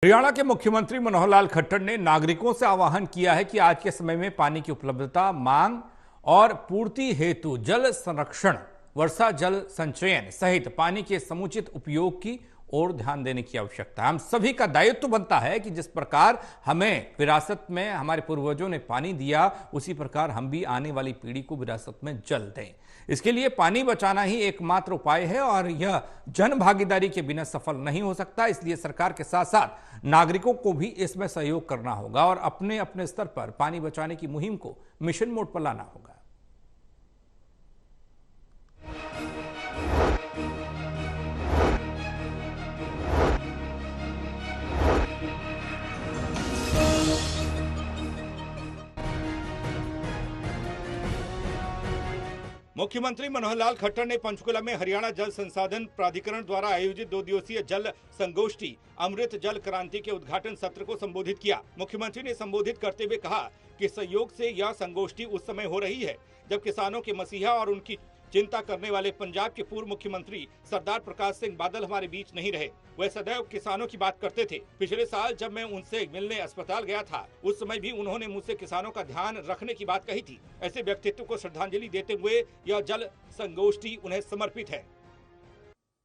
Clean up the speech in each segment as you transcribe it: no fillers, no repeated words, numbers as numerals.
हरियाणा के मुख्यमंत्री मनोहर लाल खट्टर ने नागरिकों से आह्वान किया है कि आज के समय में पानी की उपलब्धता, मांग और पूर्ति हेतु जल संरक्षण, वर्षा जल संचयन सहित पानी के समुचित उपयोग की ओर ध्यान देने की आवश्यकता है। हम सभी का दायित्व बनता है कि जिस प्रकार हमें विरासत में हमारे पूर्वजों ने पानी दिया, उसी प्रकार हम भी आने वाली पीढ़ी को विरासत में जल दें। इसके लिए पानी बचाना ही एकमात्र उपाय है और यह जन भागीदारी के बिना सफल नहीं हो सकता। इसलिए सरकार के साथ साथ नागरिकों को भी इसमें सहयोग करना होगा और अपने अपने स्तर पर पानी बचाने की मुहिम को मिशन मोड पर लाना होगा। मुख्यमंत्री मनोहर लाल खट्टर ने पंचकुला में हरियाणा जल संसाधन प्राधिकरण द्वारा आयोजित 2 दिवसीय जल संगोष्ठी अमृत जल क्रांति के उद्घाटन सत्र को संबोधित किया। मुख्यमंत्री ने संबोधित करते हुए कहा कि सहयोग से यह संगोष्ठी उस समय हो रही है जब किसानों के मसीहा और उनकी चिंता करने वाले पंजाब के पूर्व मुख्यमंत्री सरदार प्रकाश सिंह बादल हमारे बीच नहीं रहे। वह सदैव किसानों की बात करते थे। पिछले साल जब मैं उनसे मिलने अस्पताल गया था, उस समय भी उन्होंने मुझसे किसानों का ध्यान रखने की बात कही थी। ऐसे व्यक्तित्व को श्रद्धांजलि देते हुए यह जल संगोष्ठी उन्हें समर्पित है।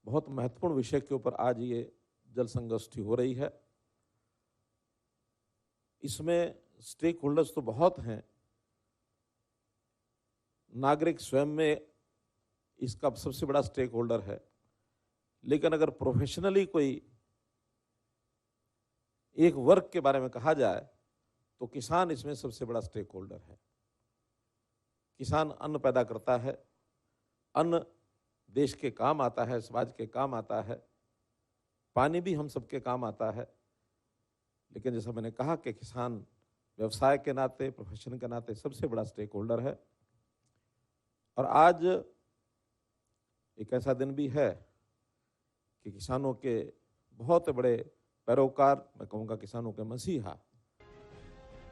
बहुत महत्वपूर्ण विषय के ऊपर आज ये जल संगोष्ठी हो रही है। इसमें स्टेक होल्डर्स तो बहुत हैं, नागरिक स्वयं में इसका सबसे बड़ा स्टेक होल्डर है, लेकिन अगर प्रोफेशनली कोई एक वर्ग के बारे में कहा जाए तो किसान इसमें सबसे बड़ा स्टेक होल्डर है। किसान अन्न पैदा करता है, अन्न देश के काम आता है, समाज के काम आता है, पानी भी हम सबके काम आता है। लेकिन जैसा मैंने कहा कि किसान व्यवसाय के नाते, प्रोफेशन के नाते सबसे बड़ा स्टेक होल्डर है। और आज एक ऐसा दिन भी है कि किसानों के बहुत बड़े पैरोकार, मैं कहूँगा किसानों के मसीहा।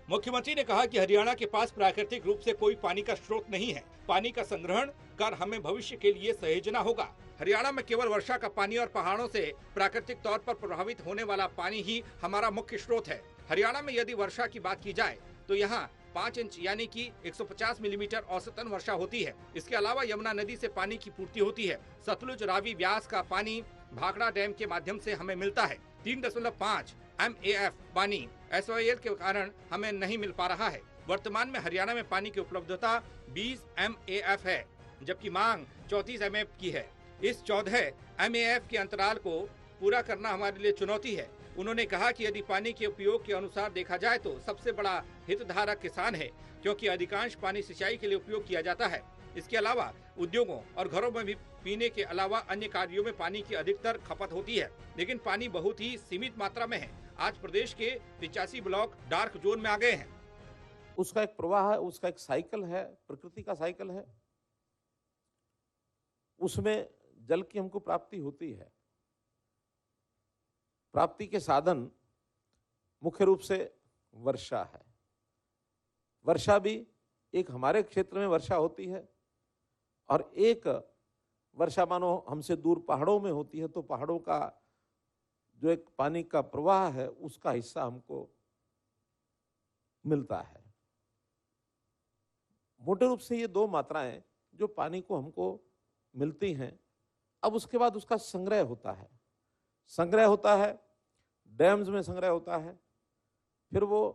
मुख्यमंत्री ने कहा कि हरियाणा के पास प्राकृतिक रूप से कोई पानी का स्रोत नहीं है। पानी का संग्रहण कर हमें भविष्य के लिए सहेजना होगा। हरियाणा में केवल वर्षा का पानी और पहाड़ों से प्राकृतिक तौर पर प्रभावित होने वाला पानी ही हमारा मुख्य स्रोत है। हरियाणा में यदि वर्षा की बात की जाए तो यहाँ 5 इंच यानी कि 150 मिलीमीटर औसतन वर्षा होती है। इसके अलावा यमुना नदी से पानी की पूर्ति होती है। सतलुज, रावी, ब्यास का पानी भाखड़ा डैम के माध्यम से हमें मिलता है। 3.5 MAF पानी SYL के कारण हमें नहीं मिल पा रहा है। वर्तमान में हरियाणा में पानी की उपलब्धता 20 MAF है, जबकि मांग 34 MAF की है। इस 14 MAF के अंतराल को पूरा करना हमारे लिए चुनौती है। उन्होंने कहा कि यदि पानी के उपयोग के अनुसार देखा जाए तो सबसे बड़ा हितधारक किसान है, क्योंकि अधिकांश पानी सिंचाई के लिए उपयोग किया जाता है। इसके अलावा उद्योगों और घरों में भी पीने के अलावा अन्य कार्यों में पानी की अधिकतर खपत होती है, लेकिन पानी बहुत ही सीमित मात्रा में है। आज प्रदेश के 85 ब्लॉक डार्क जोन में आ गए हैं। उसका एक प्रवाह है, उसका एक साइकिल है, प्रकृति का साइकिल है। उसमें जल की हमको प्राप्ति होती है। प्राप्ति के साधन मुख्य रूप से वर्षा है। वर्षा भी एक हमारे क्षेत्र में वर्षा होती है और एक वर्षा मानो हमसे दूर पहाड़ों में होती है, तो पहाड़ों का जो एक पानी का प्रवाह है उसका हिस्सा हमको मिलता है। मोटे रूप से ये 2 मात्राएं जो पानी को हमको मिलती हैं। अब उसके बाद उसका संग्रह होता है। संग्रह होता है, डैम्स में संग्रह होता है, फिर वो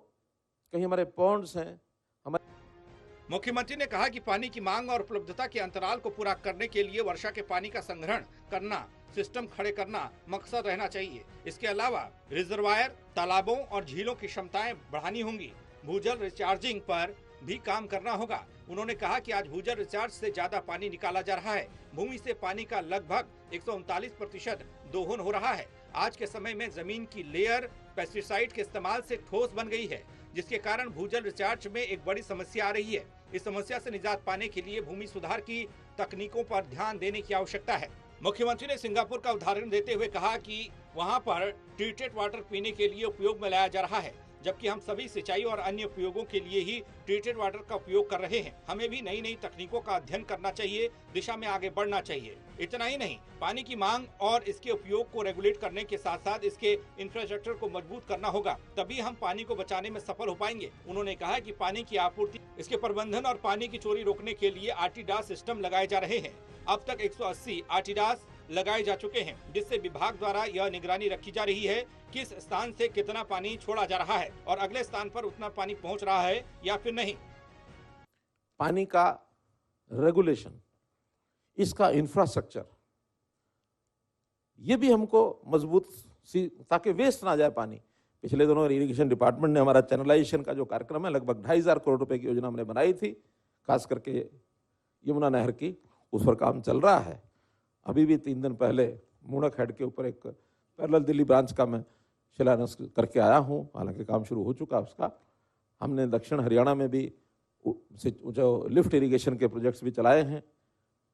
कहीं हमारे पॉन्ड्स हैं। मुख्यमंत्री ने कहा कि पानी की मांग और उपलब्धता के अंतराल को पूरा करने के लिए वर्षा के पानी का संग्रहण करना, सिस्टम खड़े करना मकसद रहना चाहिए। इसके अलावा रिजर्वायर, तालाबों और झीलों की क्षमताएं बढ़ानी होंगी। भूजल रिचार्जिंग पर भी काम करना होगा। उन्होंने कहा कि आज भूजल रिचार्ज से ज्यादा पानी निकाला जा रहा है। भूमि से पानी का लगभग 139% दोहन हो रहा है। आज के समय में जमीन की लेयर पेस्टिसाइड के इस्तेमाल से ठोस बन गई है, जिसके कारण भूजल रिचार्ज में एक बड़ी समस्या आ रही है। इस समस्या से निजात पाने के लिए भूमि सुधार की तकनीकों पर ध्यान देने की आवश्यकता है। मुख्यमंत्री ने सिंगापुर का उदाहरण देते हुए कहा कि वहां पर ट्रीटेड वाटर पीने के लिए उपयोग में लाया जा रहा है, जबकि हम सभी सिंचाई और अन्य उपयोगों के लिए ही ट्रीटेड वाटर का उपयोग कर रहे हैं। हमें भी नई नई तकनीकों का अध्ययन करना चाहिए, दिशा में आगे बढ़ना चाहिए। इतना ही नहीं, पानी की मांग और इसके उपयोग को रेगुलेट करने के साथ साथ इसके इंफ्रास्ट्रक्चर को मजबूत करना होगा, तभी हम पानी को बचाने में सफल हो पाएंगे। उन्होंने कहा कि पानी की आपूर्ति, इसके प्रबंधन और पानी की चोरी रोकने के लिए आर्टिडास सिस्टम लगाए जा रहे हैं। अब तक 180 आर्टिडास लगाए जा चुके हैं, जिससे विभाग द्वारा यह निगरानी रखी जा रही है किस स्थान से कितना पानी छोड़ा जा रहा है और अगले स्थान पर उतना पानी पहुंच रहा है या फिर नहीं। पानी का रेगुलेशन, इसका इंफ्रास्ट्रक्चर, ये भी हमको मजबूत ताकि वेस्ट ना जाए पानी। पिछले दिनों इरिगेशन डिपार्टमेंट ने हमारा चैनलाइजेशन का जो कार्यक्रम है, लगभग 2,500 करोड़ रुपए की योजना हमने बनाई थी, खास करके यमुना नहर की, उस पर काम चल रहा है। अभी भी 3 दिन पहले मूणक हेड के ऊपर एक पैरेलल दिल्ली ब्रांच का मैं शिलान्यास करके आया हूँ, हालांकि काम शुरू हो चुका उसका। हमने दक्षिण हरियाणा में भी जो लिफ्ट इरिगेशन के प्रोजेक्ट्स भी चलाए हैं।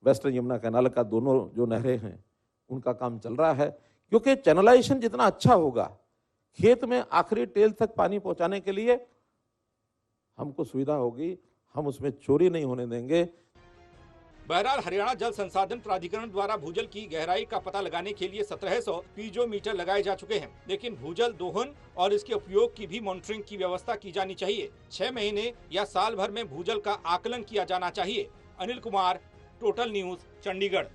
वेस्टर्न यमुना कैनाल का दोनों जो नहरें हैं उनका काम चल रहा है, क्योंकि चैनलाइजेशन जितना अच्छा होगा, खेत में आखिरी टेल तक पानी पहुंचाने के लिए हमको सुविधा होगी, हम उसमें चोरी नहीं होने देंगे। बहरहाल हरियाणा जल संसाधन प्राधिकरण द्वारा भूजल की गहराई का पता लगाने के लिए 1700 पीजोमीटर लगाए जा चुके हैं, लेकिन भूजल दोहन और इसके उपयोग की भी मॉनिटरिंग की व्यवस्था की जानी चाहिए। 6 महीने या साल भर में भूजल का आकलन किया जाना चाहिए। Anil Kumar, total news, Chandigarh.